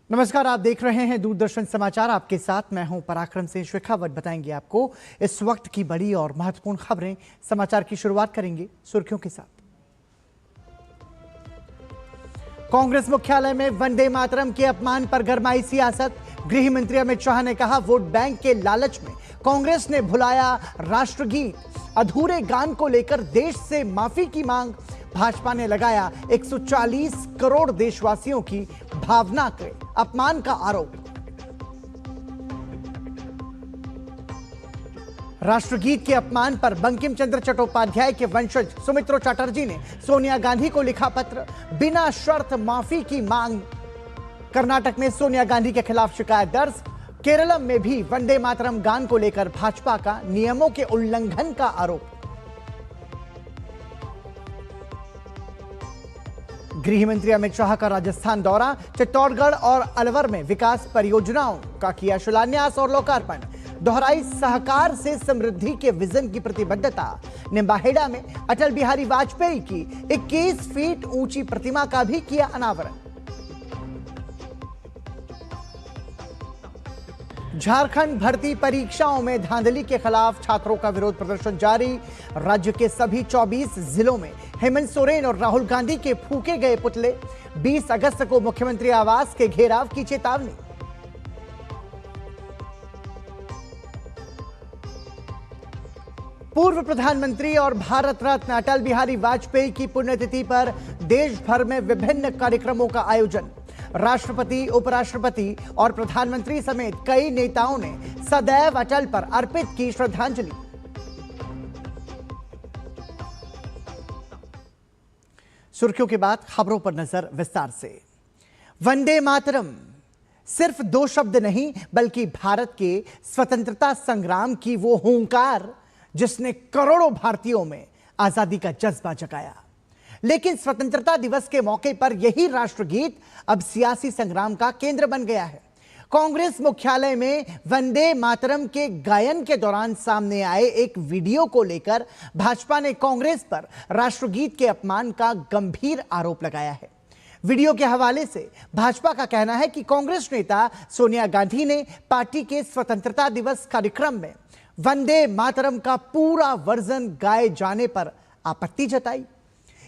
नमस्कार, आप देख रहे हैं दूरदर्शन समाचार। आपके साथ मैं हूं पराक्रम सिंह शेखावत। बताएंगे आपको इस वक्त की बड़ी और महत्वपूर्ण खबरें। समाचार की शुरुआत करेंगे सुर्खियों के साथ। कांग्रेस मुख्यालय में वंदे मातरम के अपमान पर गरमाई सियासत। गृह मंत्री अमित शाह ने कहा, वोट बैंक के लालच में कांग्रेस ने भुलाया राष्ट्रगीत। अधूरे गान को लेकर देश से माफी की मांग। भाजपा ने लगाया 140 करोड़ देशवासियों की भावना के अपमान का आरोप। राष्ट्रगीत के अपमान पर बंकिम चंद्र चट्टोपाध्याय के वंशज सुमित्रो चटर्जी ने सोनिया गांधी को लिखा पत्र, बिना शर्त माफी की मांग। कर्नाटक में सोनिया गांधी के खिलाफ शिकायत दर्ज। केरलम में भी वंदे मातरम गान को लेकर भाजपा का नियमों के उल्लंघन का आरोप। गृह मंत्री अमित शाह का राजस्थान दौरा। चित्तौड़गढ़ और अलवर में विकास परियोजनाओं का किया शिलान्यास और लोकार्पण। दोहराई सहकार से समृद्धि के विजन की प्रतिबद्धता। निम्बाहेड़ा में अटल बिहारी वाजपेयी की 21 फीट ऊंची प्रतिमा का भी किया अनावरण। झारखंड भर्ती परीक्षाओं में धांधली के खिलाफ छात्रों का विरोध प्रदर्शन जारी। राज्य के सभी 24 जिलों में हेमंत सोरेन और राहुल गांधी के फूके गए पुतले। 20 अगस्त को मुख्यमंत्री आवास के घेराव की चेतावनी। पूर्व प्रधानमंत्री और भारत रत्न अटल बिहारी वाजपेयी की पुण्यतिथि पर देश भर में विभिन्न कार्यक्रमों का आयोजन। राष्ट्रपति, उपराष्ट्रपति और प्रधानमंत्री समेत कई नेताओं ने सदैव अटल पर अर्पित की श्रद्धांजलि। सुर्खियों के बाद खबरों पर नजर विस्तार से। वंदे मातरम सिर्फ दो शब्द नहीं, बल्कि भारत के स्वतंत्रता संग्राम की वो हुंकार जिसने करोड़ों भारतीयों में आजादी का जज्बा जगाया। लेकिन स्वतंत्रता दिवस के मौके पर यही राष्ट्रगीत अब सियासी संग्राम का केंद्र बन गया है। कांग्रेस मुख्यालय में वंदे मातरम के गायन के दौरान सामने आए एक वीडियो को लेकर भाजपा ने कांग्रेस पर राष्ट्रगीत के अपमान का गंभीर आरोप लगाया है। वीडियो के हवाले से भाजपा का कहना है कि कांग्रेस नेता सोनिया गांधी ने पार्टी के स्वतंत्रता दिवस कार्यक्रम में वंदे मातरम का पूरा वर्जन गाए जाने पर आपत्ति जताई।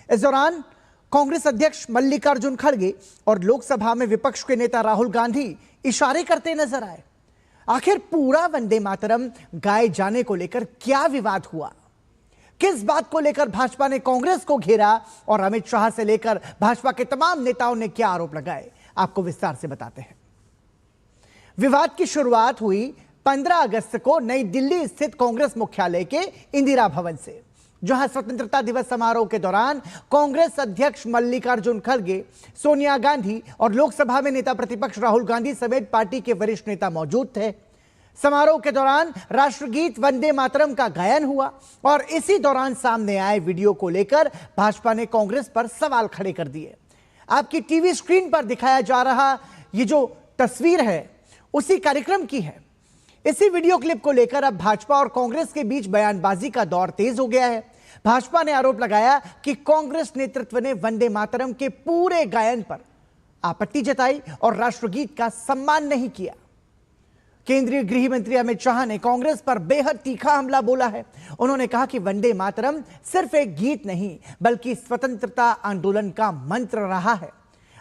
इस दौरान कांग्रेस अध्यक्ष मल्लिकार्जुन खड़गे और लोकसभा में विपक्ष के नेता राहुल गांधी इशारे करते नजर आए। आखिर पूरा वंदे मातरम गाए जाने को लेकर क्या विवाद हुआ? किस बात को लेकर भाजपा ने कांग्रेस को घेरा और अमित शाह से लेकर भाजपा के तमाम नेताओं ने क्या आरोप लगाए, आपको विस्तार से बताते हैं। विवाद की शुरुआत हुई 15 अगस्त को नई दिल्ली स्थित कांग्रेस मुख्यालय के इंदिरा भवन से, जहां स्वतंत्रता दिवस समारोह के दौरान कांग्रेस अध्यक्ष मल्लिकार्जुन खड़गे, सोनिया गांधी और लोकसभा में नेता प्रतिपक्ष राहुल गांधी समेत पार्टी के वरिष्ठ नेता मौजूद थे। समारोह के दौरान राष्ट्रगीत वंदे मातरम का गायन हुआ और इसी दौरान सामने आए वीडियो को लेकर भाजपा ने कांग्रेस पर सवाल खड़े कर दिए। आपकी टीवी स्क्रीन पर दिखाया जा रहा ये जो तस्वीर है उसी कार्यक्रम की है। इसी वीडियो क्लिप को लेकर अब भाजपा और कांग्रेस के बीच बयानबाजी का दौर तेज हो गया है। भाजपा ने आरोप लगाया कि कांग्रेस नेतृत्व ने वंदे मातरम के पूरे गायन पर आपत्ति जताई और राष्ट्रगीत का सम्मान नहीं किया। केंद्रीय गृह मंत्री अमित शाह ने कांग्रेस पर बेहद तीखा हमला बोला है। उन्होंने कहा कि वंदे मातरम सिर्फ एक गीत नहीं, बल्कि स्वतंत्रता आंदोलन का मंत्र रहा है।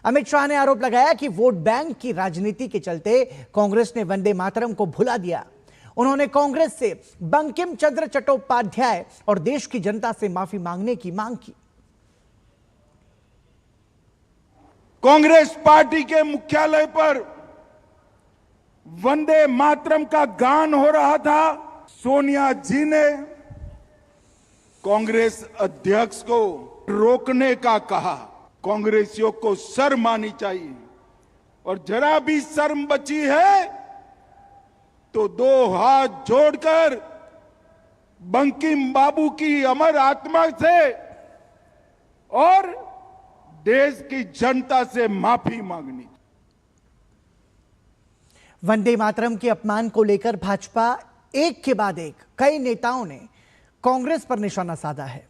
अमित शाह ने आरोप लगाया कि वोट बैंक की राजनीति के चलते कांग्रेस ने वंदे मातरम को भुला दिया। उन्होंने कांग्रेस से बंकिम चंद्र चट्टोपाध्याय और देश की जनता से माफी मांगने की मांग की। कांग्रेस पार्टी के मुख्यालय पर वंदे मातरम का गान हो रहा था। सोनिया जी ने कांग्रेस अध्यक्ष को रोकने का कहा। कांग्रेसियों को शर्म आनी चाहिए, और जरा भी शर्म बची है तो दो हाथ जोड़कर बंकिम बाबू की अमर आत्मा से और देश की जनता से माफी मांगनी। वंदे मातरम के अपमान को लेकर भाजपा एक के बाद एक कई नेताओं ने कांग्रेस पर निशाना साधा है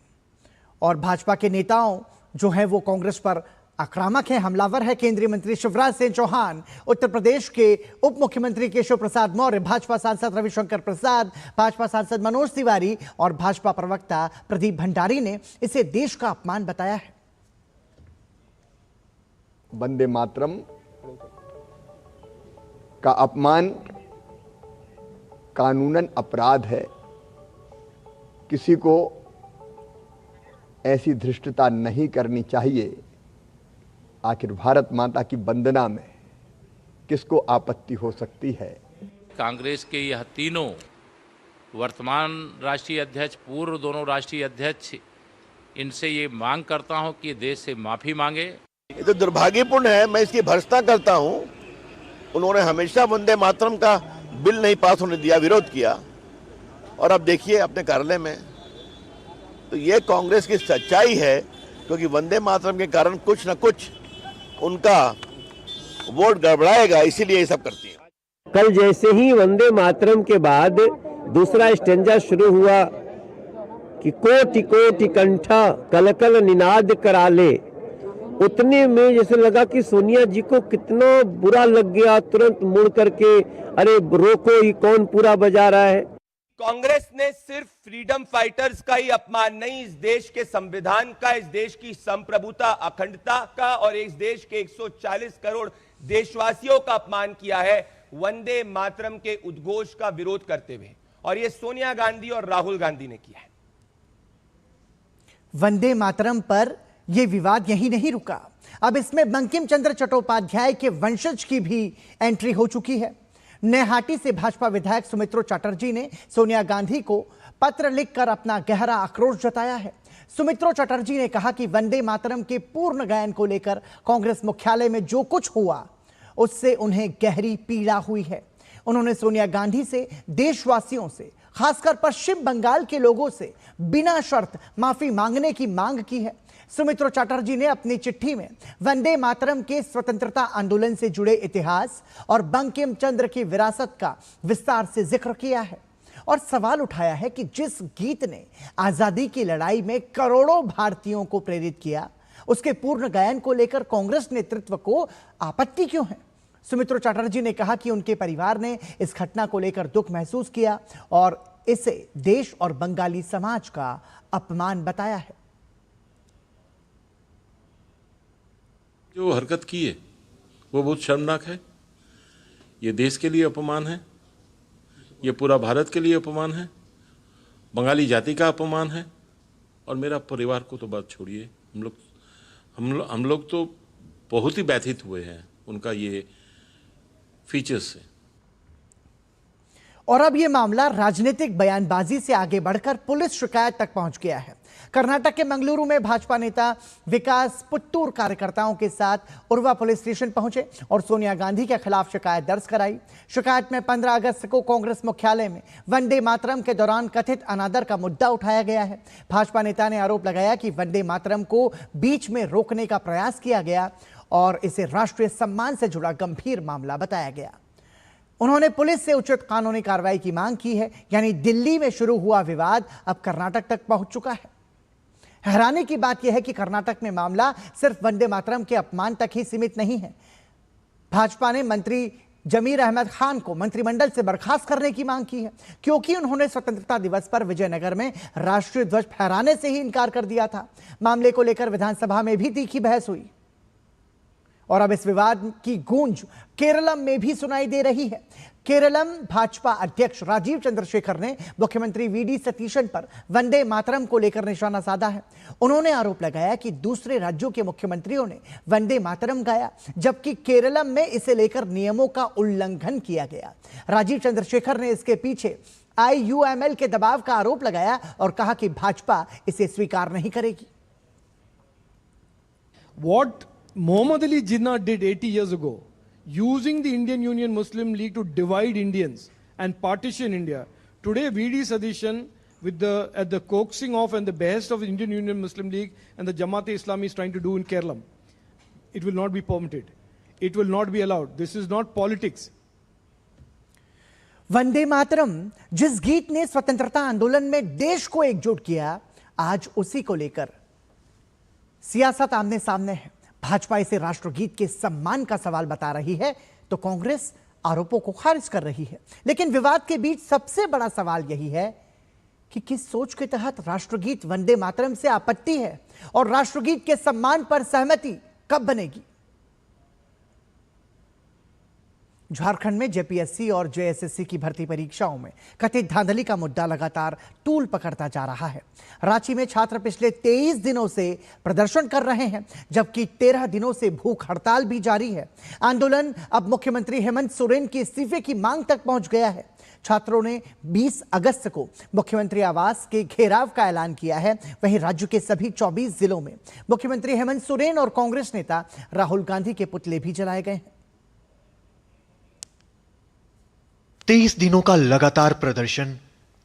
और भाजपा के नेताओं जो है वो कांग्रेस पर आक्रामक है, हमलावर है केंद्रीय मंत्री शिवराज सिंह चौहान, उत्तर प्रदेश के उप मुख्यमंत्री केशव प्रसाद मौर्य, भाजपा सांसद रविशंकर प्रसाद, भाजपा सांसद मनोज तिवारी और भाजपा प्रवक्ता प्रदीप भंडारी ने इसे देश का अपमान बताया है। वंदे मातरम का अपमान कानूनन अपराध है। किसी को ऐसी धृष्टता नहीं करनी चाहिए। आखिर भारत माता की वंदना में किसको आपत्ति हो सकती है। कांग्रेस के यह तीनों वर्तमान राष्ट्रीय अध्यक्ष, पूर्व दोनों राष्ट्रीय अध्यक्ष, इनसे ये मांग करता हूं कि देश से माफी मांगे। ये तो दुर्भाग्यपूर्ण है, मैं इसकी भर्त्सना करता हूं। उन्होंने हमेशा वंदे मातरम का बिल नहीं पास होने दिया, विरोध किया, और अब देखिए अपने कार्यालय में। तो ये कांग्रेस की सच्चाई है, क्योंकि वंदे मातरम के कारण कुछ न कुछ उनका वोट गड़बड़ाएगा, इसीलिए ये सब करती है। कल जैसे ही वंदे मातरम के बाद दूसरा स्टेंजा शुरू हुआ कि कोटि कोटि कंठा कल कल निनाद करा ले, उतने में जैसे लगा कि सोनिया जी को कितना बुरा लग गया। तुरंत मुड़ करके अरे रोको, ये कौन पूरा बजा रहा है। कांग्रेस ने सिर्फ फ्रीडम फाइटर्स का ही अपमान नहीं, इस देश के संविधान का, इस देश की संप्रभुता, अखंडता का और इस देश के 140 करोड़ देशवासियों का अपमान किया है वंदे मातरम के उद्घोष का विरोध करते हुए, और यह सोनिया गांधी और राहुल गांधी ने किया है। वंदे मातरम पर यह विवाद यही नहीं रुका, अब इसमें बंकिम चंद्र चट्टोपाध्याय के वंशज की भी एंट्री हो चुकी है। नैहाटी से भाजपा विधायक सुमित्रो चटर्जी ने सोनिया गांधी को पत्र लिखकर अपना गहरा आक्रोश जताया है। सुमित्रो चटर्जी ने कहा कि वंदे मातरम के पूर्ण गायन को लेकर कांग्रेस मुख्यालय में जो कुछ हुआ उससे उन्हें गहरी पीड़ा हुई है। उन्होंने सोनिया गांधी से, देशवासियों से, खासकर पश्चिम बंगाल के लोगों से बिना शर्त माफी मांगने की मांग की है। सुमित्रो चटर्जी ने अपनी चिट्ठी में वंदे मातरम के स्वतंत्रता आंदोलन से जुड़े इतिहास और बंकिम चंद्र की विरासत का विस्तार से जिक्र किया है और सवाल उठाया है कि जिस गीत ने आजादी की लड़ाई में करोड़ों भारतीयों को प्रेरित किया, उसके पूर्ण गायन को लेकर कांग्रेस नेतृत्व को आपत्ति क्यों है। सुमित्रो चटर्जी ने कहा कि उनके परिवार ने इस घटना को लेकर दुख महसूस किया और इसे देश और बंगाली समाज का अपमान बताया है। जो हरकत की है वो बहुत शर्मनाक है। ये देश के लिए अपमान है, ये पूरा भारत के लिए अपमान है, बंगाली जाति का अपमान है, और मेरा परिवार को तो बात छोड़िए, हम लोग तो बहुत ही व्यथित हुए हैं उनका ये फीचर्स से। और अब यह मामला राजनीतिक बयानबाजी से आगे बढ़कर पुलिस शिकायत तक पहुंच गया है। कर्नाटक के मंगलुरु में भाजपा नेता विकास पुत्तूर कार्यकर्ताओं के साथ उर्वा पुलिस स्टेशन पहुंचे और सोनिया गांधी के खिलाफ शिकायत दर्ज कराई। शिकायत में 15 अगस्त को कांग्रेस मुख्यालय में वंदे मातरम के दौरान कथित अनादर का मुद्दा उठाया गया है। भाजपा नेता ने आरोप लगाया कि वंदे मातरम को बीच में रोकने का प्रयास किया गया और इसे राष्ट्रीय सम्मान से जुड़ा गंभीर मामला बताया गया। उन्होंने पुलिस से उचित कानूनी कार्रवाई की मांग की है। यानी दिल्ली में शुरू हुआ विवाद अब कर्नाटक तक पहुंच चुका है। हैरानी की बात यह है कि कर्नाटक में मामला सिर्फ वंदे मातरम के अपमान तक ही सीमित नहीं है। भाजपा ने मंत्री जमीर अहमद खान को मंत्रिमंडल से बर्खास्त करने की मांग की है, क्योंकि उन्होंने स्वतंत्रता दिवस पर विजयनगर में राष्ट्रीय ध्वज फहराने से ही इनकार कर दिया था। मामले को लेकर विधानसभा में भी तीखी बहस हुई और अब इस विवाद की गूंज केरलम में भी सुनाई दे रही है। केरलम भाजपा अध्यक्ष राजीव चंद्रशेखर ने मुख्यमंत्री वीडी सतीशन पर वंदे मातरम को लेकर निशाना साधा है। उन्होंने आरोप लगाया कि दूसरे राज्यों के मुख्यमंत्रियों ने वंदे मातरम गाया, जबकि केरलम में इसे लेकर नियमों का उल्लंघन किया गया। राजीव चंद्रशेखर ने इसके पीछे IUML के दबाव का आरोप लगाया और कहा कि भाजपा इसे स्वीकार नहीं करेगी। What Muhammad Ali Jinnah did 80 years ago, using the Indian Union Muslim League to divide Indians and partition India. Today, VD Sadishan, at the coaxing of and the behest of the Indian Union Muslim League and the Jamaat-e-Islami is trying to do in Kerala. It will not be permitted. It will not be allowed. This is not politics. Vande Mataram, जिस गीत ने स्वतंत्रता आंदोलन में देश को एकजुट किया, आज उसी को लेकर सियासत आमने सामने है। भाजपा इसे राष्ट्रगीत के सम्मान का सवाल बता रही है तो कांग्रेस आरोपों को खारिज कर रही है। लेकिन विवाद के बीच सबसे बड़ा सवाल यही है कि किस सोच के तहत राष्ट्रगीत वंदे मातरम से आपत्ति है और राष्ट्रगीत के सम्मान पर सहमति कब बनेगी। झारखंड में जेपीएससी और जेएसएससी की भर्ती परीक्षाओं में कथित धांधली का मुद्दा लगातार तूल पकड़ता जा रहा है। रांची में छात्र पिछले 23 दिनों से प्रदर्शन कर रहे हैं, जबकि 13 दिनों से भूख हड़ताल भी जारी है। आंदोलन अब मुख्यमंत्री हेमंत सोरेन के इस्तीफे की मांग तक पहुंच गया है। छात्रों ने 20 अगस्त को मुख्यमंत्री आवास के घेराव का ऐलान किया है। वहीं राज्य के सभी 24 जिलों में मुख्यमंत्री हेमंत सोरेन और कांग्रेस नेता राहुल गांधी के पुतले भी जलाए गए हैं। 23 दिनों का लगातार प्रदर्शन,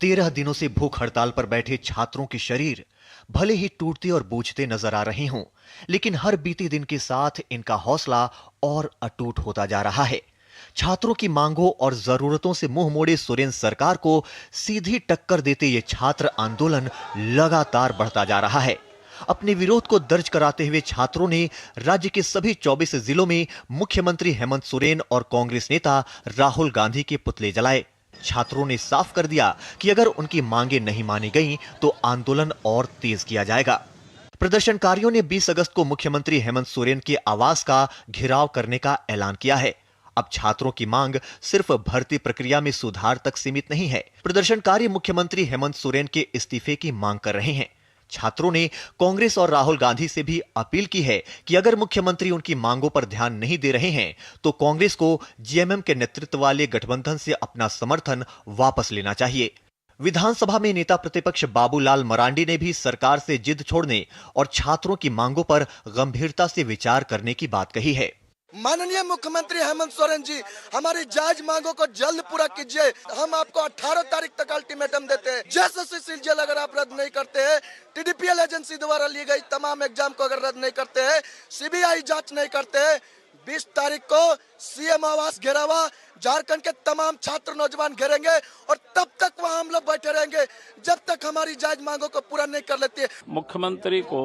13 दिनों से भूख हड़ताल पर बैठे छात्रों के शरीर भले ही टूटते और बूझते नजर आ रहे हों, लेकिन हर बीते दिन के साथ इनका हौसला और अटूट होता जा रहा है। छात्रों की मांगों और जरूरतों से मुंह मोड़े सोरेन सरकार को सीधी टक्कर देते ये छात्र आंदोलन लगातार बढ़ता जा रहा है। अपने विरोध को दर्ज कराते हुए छात्रों ने राज्य के सभी 24 जिलों में मुख्यमंत्री हेमंत सोरेन और कांग्रेस नेता राहुल गांधी के पुतले जलाए। छात्रों ने साफ कर दिया कि अगर उनकी मांगे नहीं मानी गईं तो आंदोलन और तेज किया जाएगा। प्रदर्शनकारियों ने 20 अगस्त को मुख्यमंत्री हेमंत सोरेन के आवास का घेराव करने का ऐलान किया है। अब छात्रों की मांग सिर्फ भर्ती प्रक्रिया में सुधार तक सीमित नहीं है। प्रदर्शनकारी मुख्यमंत्री हेमंत सोरेन के इस्तीफे की मांग कर रहे हैं। छात्रों ने कांग्रेस और राहुल गांधी से भी अपील की है कि अगर मुख्यमंत्री उनकी मांगों पर ध्यान नहीं दे रहे हैं तो कांग्रेस को जेएमएम के नेतृत्व वाले गठबंधन से अपना समर्थन वापस लेना चाहिए। विधानसभा में नेता प्रतिपक्ष बाबूलाल मरांडी ने भी सरकार से जिद छोड़ने और छात्रों की मांगों पर गंभीरता से विचार करने की बात कही है। माननीय मुख्यमंत्री हेमंत सोरेन जी, हमारी जायज मांगों को जल्द पूरा कीजिए। हम आपको 18 तारीख तक अल्टीमेटम देते हैं। जैसे सीजीएल अगर आप रद्द नहीं करते हैं, टीडीपीएल एजेंसी द्वारा ली गई तमाम एग्जाम को अगर रद्द नहीं करते हैं, सीबीआई जांच नहीं करते हैं, 20 तारीख को सीएम आवास घेरावा झारखंड के तमाम छात्र नौजवान घेरेंगे और तब तक वहां हम लोग बैठे रहेंगे जब तक हमारी जायज मांगों को पूरा नहीं कर लेती है। मुख्यमंत्री को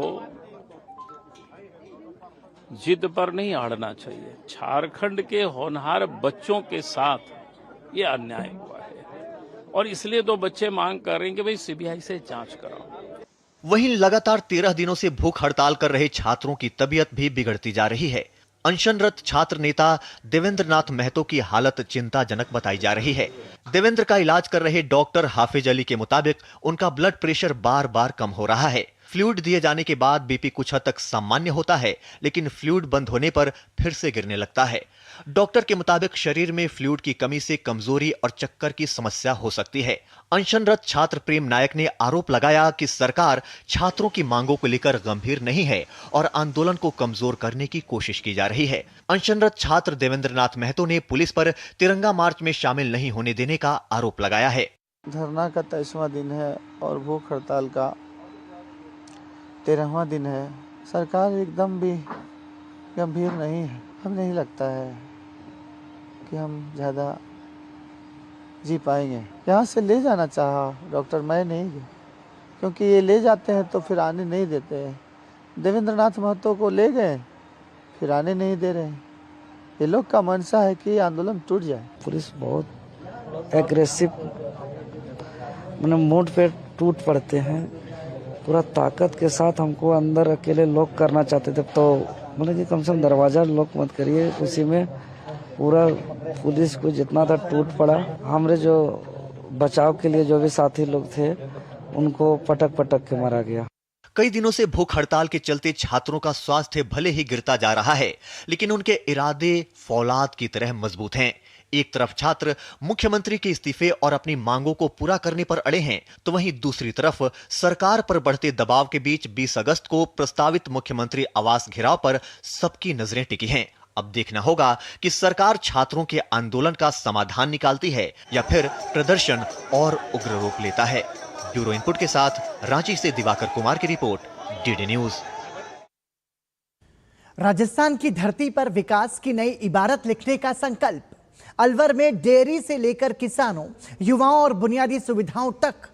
जिद पर नहीं अड़ना चाहिए। झारखंड के होनहार बच्चों के साथ ये अन्याय हुआ है और इसलिए तो बच्चे मांग कर रहे हैं कि भाई सीबीआई से जांच कराओ। वहीं लगातार 13 दिनों से भूख हड़ताल कर रहे छात्रों की तबीयत भी बिगड़ती जा रही है। अनशनरत छात्र नेता देवेंद्र नाथ महतो की हालत चिंताजनक बताई जा रही है। देवेंद्र का इलाज कर रहे डॉक्टर हाफिज अली के मुताबिक उनका ब्लड प्रेशर बार बार कम हो रहा है। फ्लूइड दिए जाने के बाद बीपी कुछ हद तक सामान्य होता है, लेकिन फ्लूइड बंद होने पर फिर से गिरने लगता है। डॉक्टर के मुताबिक शरीर में फ्लूइड की कमी से कमजोरी और चक्कर की समस्या हो सकती है। अनशनरत छात्र प्रेम नायक ने आरोप लगाया कि सरकार छात्रों की मांगों को लेकर गंभीर नहीं है और आंदोलन को कमजोर करने की कोशिश की जा रही है। अनशनरत छात्र देवेंद्र नाथ महतो ने पुलिस पर तिरंगा मार्च में शामिल नहीं होने देने का आरोप लगाया है। धरना का 23वां दिन है और भूख हड़ताल का 13वां दिन है। सरकार एकदम भी गंभीर नहीं है। हमें नहीं लगता है कि हम ज़्यादा जी पाएंगे। यहाँ से ले जाना चाहा डॉक्टर, मैं नहीं गया, क्योंकि ये ले जाते हैं तो फिर आने नहीं देते हैं। देवेंद्र नाथ महतो को ले गए, फिर आने नहीं दे रहे हैं। ये लोग का मंशा है कि आंदोलन टूट जाए। पुलिस बहुत एग्रेसिव मूड पे टूट पड़ते हैं। पूरा ताकत के साथ हमको अंदर अकेले लॉक करना चाहते थे, तो बोले कि कम से कम दरवाज़ा लॉक मत करिए। उसी में पूरा पुलिस को जितना था टूट पड़ा। हमारे जो बचाव के लिए जो भी साथी लोग थे उनको पटक पटक के मारा गया। कई दिनों से भूख हड़ताल के चलते छात्रों का स्वास्थ्य भले ही गिरता जा रहा है, लेकिन उनके इरादे फौलाद की तरह मजबूत हैं। एक तरफ छात्र मुख्यमंत्री के इस्तीफे और अपनी मांगों को पूरा करने पर अड़े हैं, तो वहीं दूसरी तरफ सरकार पर बढ़ते दबाव के बीच 20 अगस्त को प्रस्तावित मुख्यमंत्री आवास घेराव पर सबकी नजरें टिकी हैं। अब देखना होगा कि सरकार छात्रों के आंदोलन का समाधान निकालती है या फिर प्रदर्शन और उग्र रूप लेता है। ब्यूरो इनपुट के साथ रांची से दिवाकर कुमार की रिपोर्ट, डीडी न्यूज। राजस्थान की धरती पर विकास की नई इबारत लिखने का संकल्प। अलवर में डेयरी से लेकर किसानों, युवाओं और बुनियादी सुविधाओं तक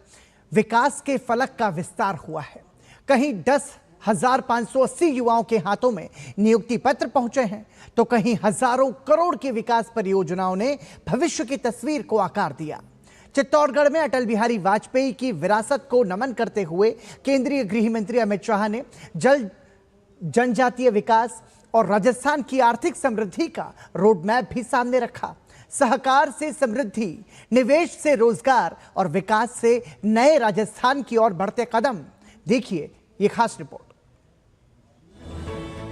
विकास के फलक का विस्तार हुआ है। कहीं 10 1580 युवाओं के हाथों में नियुक्ति पत्र पहुंचे हैं, तो कहीं हजारों करोड़ की विकास परियोजनाओं ने भविष्य की तस्वीर को आकार दिया। चित्तौड़गढ़ में अटल बिहारी वाजपेयी की विरासत को नमन करते हुए केंद्रीय गृह मंत्री अमित शाह ने जनजातीय विकास और राजस्थान की आर्थिक समृद्धि का रोडमैप भी सामने रखा। सहकार से समृद्धि, निवेश से रोजगार और विकास से नए राजस्थान की ओर बढ़ते कदम। देखिए ये खास रिपोर्ट।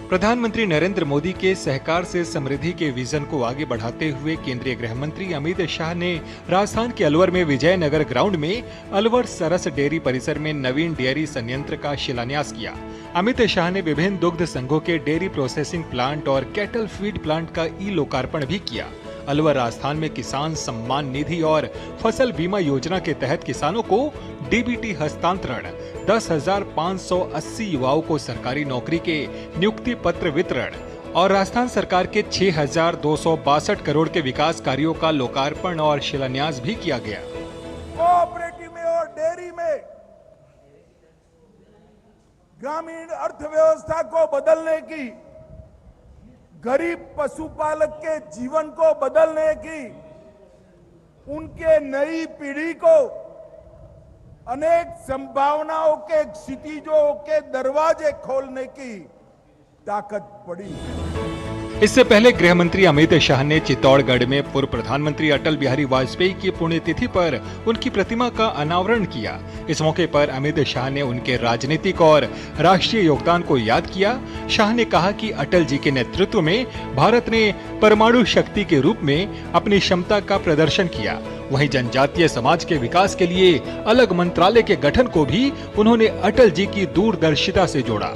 प्रधानमंत्री नरेंद्र मोदी के सहकार से समृद्धि के विजन को आगे बढ़ाते हुए केंद्रीय गृह मंत्री अमित शाह ने राजस्थान के अलवर में विजयनगर ग्राउंड में अलवर सरस डेयरी परिसर में नवीन डेयरी संयंत्र का शिलान्यास किया। अमित शाह ने विभिन्न दुग्ध संघों के डेयरी प्रोसेसिंग प्लांट और कैटल फीड प्लांट का ई लोकार्पण भी किया। अलवर राजस्थान में किसान सम्मान निधि और फसल बीमा योजना के तहत किसानों को डीबीटी हस्तांतरण, 10,580 युवाओं को सरकारी नौकरी के नियुक्ति पत्र वितरण और राजस्थान सरकार के 6,262 करोड़ के विकास कार्यों का लोकार्पण और शिलान्यास भी किया गया। कोऑपरेटिव में और डेयरी में ग्रामीण अर्थव्यवस्था को बदलने की, गरीब पशुपालक के जीवन को बदलने की, उनके नई पीढ़ी को अनेक संभावनाओं के क्षितिजों के दरवाजे खोलने की ताकत पड़ी है। इससे पहले गृह मंत्री अमित शाह ने चित्तौड़गढ़ में पूर्व प्रधानमंत्री अटल बिहारी वाजपेयी की पुण्यतिथि पर उनकी प्रतिमा का अनावरण किया। इस मौके पर अमित शाह ने उनके राजनीतिक और राष्ट्रीय योगदान को याद किया। शाह ने कहा कि अटल जी के नेतृत्व में भारत ने परमाणु शक्ति के रूप में अपनी क्षमता का प्रदर्शन किया। वहीं जनजातीय समाज के विकास के लिए अलग मंत्रालय के गठन को भी उन्होंने अटल जी की दूरदर्शिता से जोड़ा।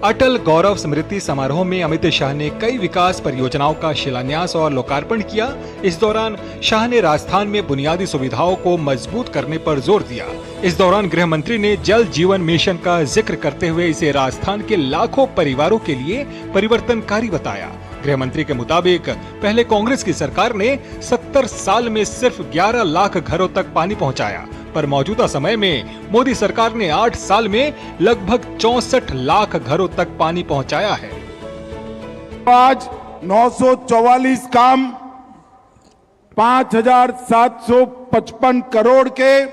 अटल गौरव स्मृति समारोह में अमित शाह ने कई विकास परियोजनाओं का शिलान्यास और लोकार्पण किया। इस दौरान शाह ने राजस्थान में बुनियादी सुविधाओं को मजबूत करने पर जोर दिया। इस दौरान गृह मंत्री ने जल जीवन मिशन का जिक्र करते हुए इसे राजस्थान के लाखों परिवारों के लिए परिवर्तनकारी बताया। गृह मंत्री के मुताबिक पहले कांग्रेस की सरकार ने 70 साल में सिर्फ 11 लाख घरों तक पानी पहुंचाया, पर मौजूदा समय में मोदी सरकार ने 8 साल में लगभग 64 लाख घरों तक पानी पहुंचाया है। आज 944 काम 5,755 करोड़ के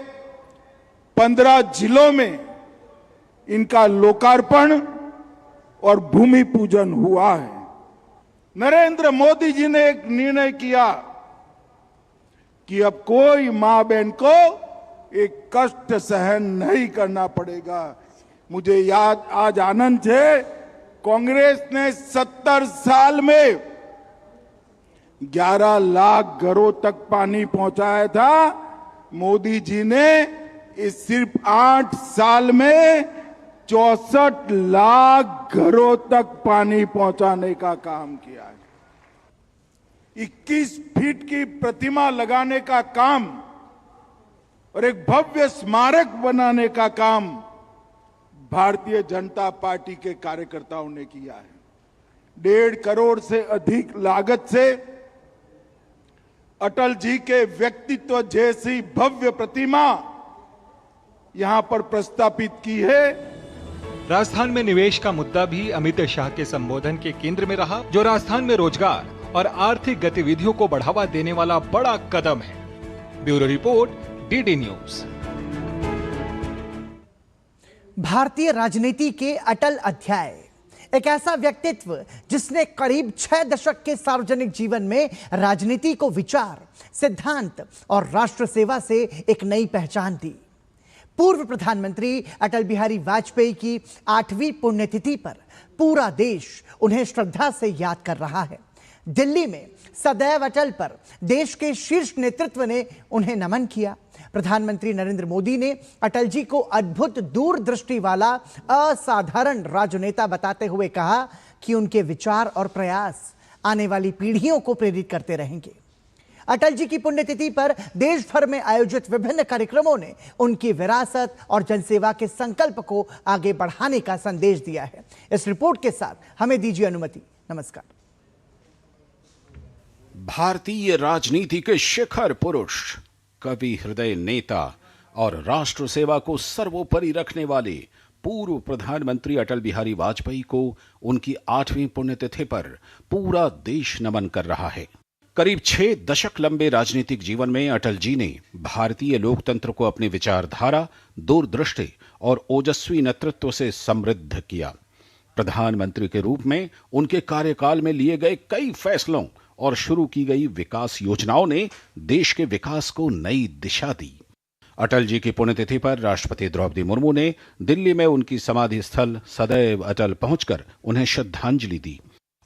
15 जिलों में इनका लोकार्पण और भूमि पूजन हुआ है। नरेंद्र मोदी जी ने एक निर्णय किया कि अब कोई मां बहन को एक कष्ट सहन नहीं करना पड़ेगा। मुझे याद आज आनंद है, कांग्रेस ने 70 साल में 11 लाख घरों तक पानी पहुंचाया था। मोदी जी ने इस सिर्फ 8 साल में 64 लाख घरों तक पानी पहुंचाने का काम किया है। 21 फीट की प्रतिमा लगाने का काम और एक भव्य स्मारक बनाने का काम भारतीय जनता पार्टी के कार्यकर्ताओं ने किया है। 1.5 करोड़ से अधिक लागत से अटल जी के व्यक्तित्व जैसी भव्य प्रतिमा यहां पर प्रस्तापित की है। राजस्थान में निवेश का मुद्दा भी अमित शाह के संबोधन के केंद्र में रहा, जो राजस्थान में रोजगार और आर्थिक गतिविधियों को बढ़ावा देने वाला बड़ा कदम है। Bureau report, DD news. भारतीय राजनीति के अटल अध्याय, एक ऐसा व्यक्तित्व जिसने करीब 6 दशक के सार्वजनिक जीवन में राजनीति को विचार, सिद्धांत और राष्ट्र सेवा से एक नई पहचान दी। पूर्व प्रधानमंत्री अटल बिहारी वाजपेयी की 8वीं पुण्यतिथि पर पूरा देश उन्हें श्रद्धा से याद कर रहा है। दिल्ली में सदैव अटल पर देश के शीर्ष नेतृत्व ने उन्हें नमन किया। प्रधानमंत्री नरेंद्र मोदी ने अटल जी को अद्भुत दूरदृष्टि वाला असाधारण राजनेता बताते हुए कहा कि उनके विचार और प्रयास आने वाली पीढ़ियों को प्रेरित करते रहेंगे। अटल जी की पुण्यतिथि पर देश भर में आयोजित विभिन्न कार्यक्रमों ने उनकी विरासत और जनसेवा के संकल्प को आगे बढ़ाने का संदेश दिया है। इस रिपोर्ट के साथ हमें दीजिए अनुमति। नमस्कार। भारतीय राजनीति के शिखर पुरुष, कवि, हृदय नेता और राष्ट्र सेवा को सर्वोपरि रखने वाले पूर्व प्रधानमंत्री अटल बिहारी वाजपेयी को उनकी 8वीं पुण्यतिथि पर पूरा देश नमन कर रहा है। करीब 6 दशक लंबे राजनीतिक जीवन में अटल जी ने भारतीय लोकतंत्र को अपनी विचारधारा, दूरदृष्टि और ओजस्वी नेतृत्व से समृद्ध किया। प्रधानमंत्री के रूप में उनके कार्यकाल में लिए गए कई फैसलों और शुरू की गई विकास योजनाओं ने देश के विकास को नई दिशा दी। अटल जी की पुण्यतिथि पर राष्ट्रपति द्रौपदी मुर्मू ने दिल्ली में उनकी समाधि स्थल सदैव अटल पहुंचकर उन्हें श्रद्धांजलि दी।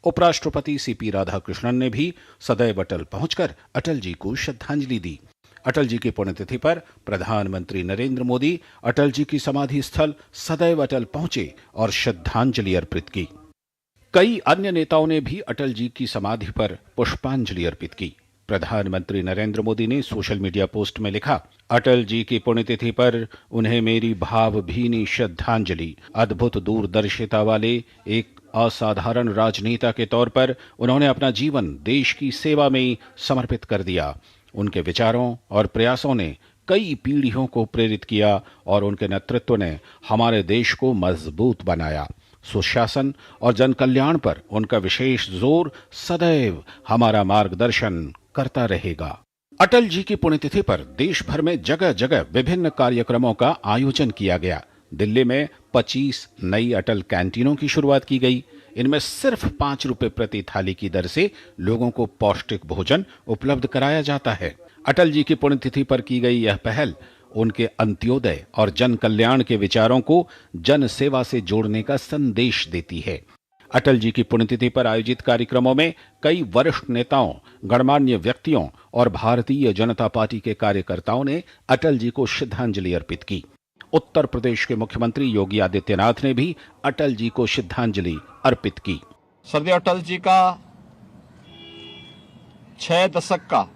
उपराष्ट्रपति सीपी राधाकृष्णन ने भी सदैव अटल पहुंचकर अटल जी को श्रद्धांजलि दी। अटल जी की पुण्यतिथि पर प्रधानमंत्री नरेंद्र मोदी अटल जी की समाधि स्थल सदैव अटल पहुंचे और श्रद्धांजलि अर्पित की। कई अन्य नेताओं ने भी अटल जी की समाधि पर पुष्पांजलि अर्पित की। प्रधानमंत्री नरेंद्र मोदी ने सोशल मीडिया पोस्ट में लिखा, अटल जी की पुण्यतिथि पर उन्हें मेरी भावभीनी श्रद्धांजलि। अद्भुत दूरदर्शिता वाले एक असाधारण राजनेता के तौर पर उन्होंने अपना जीवन देश की सेवा में समर्पित कर दिया। उनके विचारों और प्रयासों ने कई पीढ़ियों को प्रेरित किया और उनके नेतृत्व ने हमारे देश को मजबूत बनाया। सुशासन और जन कल्याण पर उनका विशेष जोर सदैव हमारा मार्गदर्शन करता रहेगा। अटल जी की पुण्यतिथि पर देश भर में जगह जगह विभिन्न कार्यक्रमों का आयोजन किया गया। दिल्ली में 25 नई अटल कैंटीनों की शुरुआत की गई। इनमें सिर्फ 5 रुपए प्रति थाली की दर से लोगों को पौष्टिक भोजन उपलब्ध कराया जाता है। अटल जी की पुण्यतिथि पर की गई यह पहल उनके अंत्योदय और जन कल्याण के विचारों को जन सेवा से जोड़ने का संदेश देती है। अटल जी की पुण्यतिथि पर आयोजित कार्यक्रमों में कई वरिष्ठ नेताओं, गणमान्य व्यक्तियों और भारतीय जनता पार्टी के कार्यकर्ताओं ने अटल जी को श्रद्धांजलि अर्पित की। उत्तर प्रदेश के मुख्यमंत्री योगी आदित्यनाथ ने भी अटल जी को श्रद्धांजलि अर्पित की। श्रद्धेय अटल जी का 6 दशक का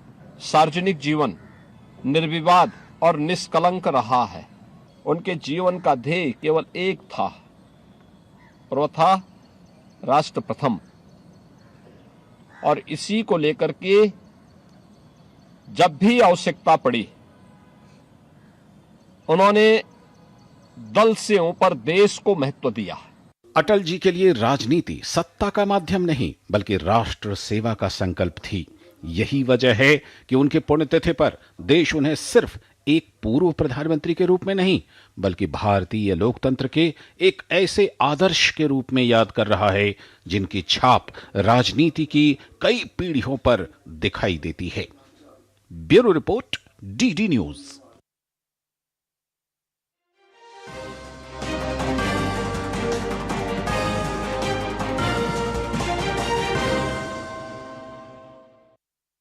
सार्वजनिक जीवन निर्विवाद और निष्कलंक रहा है। उनके जीवन का ध्येय केवल एक था और वह था राष्ट्र प्रथम, और इसी को लेकर के जब भी आवश्यकता पड़ी उन्होंने दल से ऊपर देश को महत्व दिया। अटल जी के लिए राजनीति सत्ता का माध्यम नहीं बल्कि राष्ट्र सेवा का संकल्प थी। यही वजह है कि उनके पुण्यतिथि पर देश उन्हें सिर्फ एक पूर्व प्रधानमंत्री के रूप में नहीं बल्कि भारतीय लोकतंत्र के एक ऐसे आदर्श के रूप में याद कर रहा है जिनकी छाप राजनीति की कई पीढ़ियों पर दिखाई देती है। Bureau report, DD news.